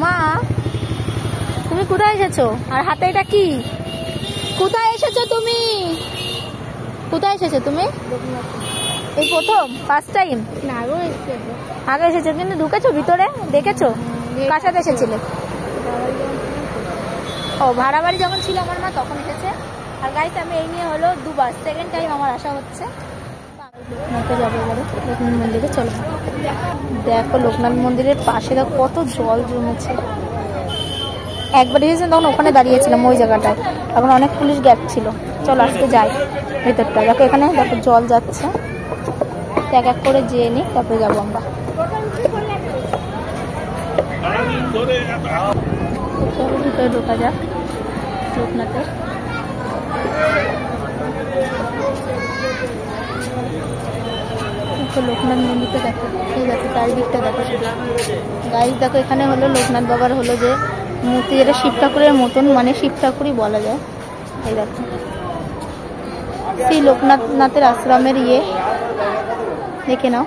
মা তুমি কোথায় এসেছো? আর হাতে এটা কি? কোথায় এসেছো তুমি? কোথায় এসেছো তুমি? এই প্রথম ফার্স্ট টাইম? না, আগে এসেছো কিন্তু ঢুকেছো ভিতরে? দেখেছো? কার সাথে এসেছিলে? ও ভাড়া বাড়ি যখন ছিল আমার মা তখন এসেছে। আর গাইস আমি এই নিয়ে হলো দুবার, সেকেন্ড টাইম আমার আসা হচ্ছে। যাবো এবারে লোকনাথ মন্দিরে, চলো। দেখো লোকনাথ মন্দিরের পাশে দেখো কত জল জমেছে। একবার এসেছেন তখন ওখানে দাঁড়িয়েছিলাম ওই জায়গাটায়, এখন অনেক পুলিশ গ্যাপ ছিল। চলো আজকে যাই ভেতরটা। দেখো এখানে দেখো জল যাচ্ছে, এক এক করে যেয়ে নিই তারপরে যাবো আমরা। চলো ভিতরে ঢোকা যাক লোকনাথের। লোকনাথ মন্দিরটা দেখো, ঠিক আছে চারিদিকটা দেখো গাইস। দেখো এখানে হলো লোকনাথ বাবার হলো যে মূর্তি, যেটা শিব ঠাকুরের মতন, মানে শিব ঠাকুরই বলা যায়। এই দেখো সেই লোকনাথের আশ্রমের ইয়ে, দেখে নাও।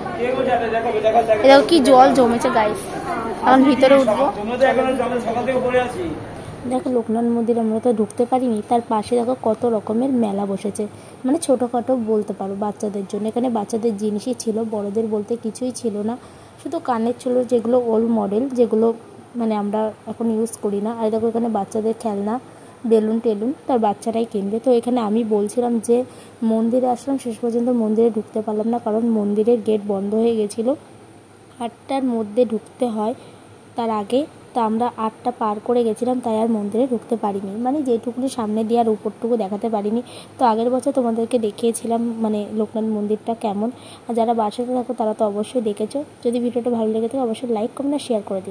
এই দেখো কি জল জমেছে গাইস, এখন ভিতরে উঠবো। দেখো লোকনাথ মন্দির আমরা তো ঢুকতে পারিনি, তার পাশে দেখো কত রকমের মেলা বসেছে, মানে ছোটোখাটো বলতে পারো বাচ্চাদের জন্য। এখানে বাচ্চাদের জিনিসই ছিল, বড়দের বলতে কিছুই ছিল না, শুধু কানের ছিল যেগুলো ওল্ড মডেল, যেগুলো মানে আমরা এখন ইউজ করি না। আর দেখো এখানে বাচ্চাদের খেলনা, বেলুন টেলুন তার বাচ্চারাই কিনবে। তো এখানে আমি বলছিলাম যে মন্দিরে আসলাম, শেষ পর্যন্ত মন্দিরে ঢুকতে পারলাম না, কারণ মন্দিরের গেট বন্ধ হয়ে গেছিলো। 8টার মধ্যে ঢুকতে হয়, তার আগে তা আমরা 8টা পার করে গেছিলাম, তাই আর মন্দিরে ঢুকতে পারিনি, মানে যেটুকুনি সামনে দিয়ে আর উপরটুকু দেখাতে পারিনি। তো আগের বছর তোমাদেরকে দেখিয়েছিলাম মানে লোকনাথ মন্দিরটা কেমন। আর যারা বাসাতে থাকো তারা তো অবশ্যই দেখেছো। যদি ভিডিওটা ভালো লেগে থাকে অবশ্যই লাইক কমেন্ট আর শেয়ার করে দিও।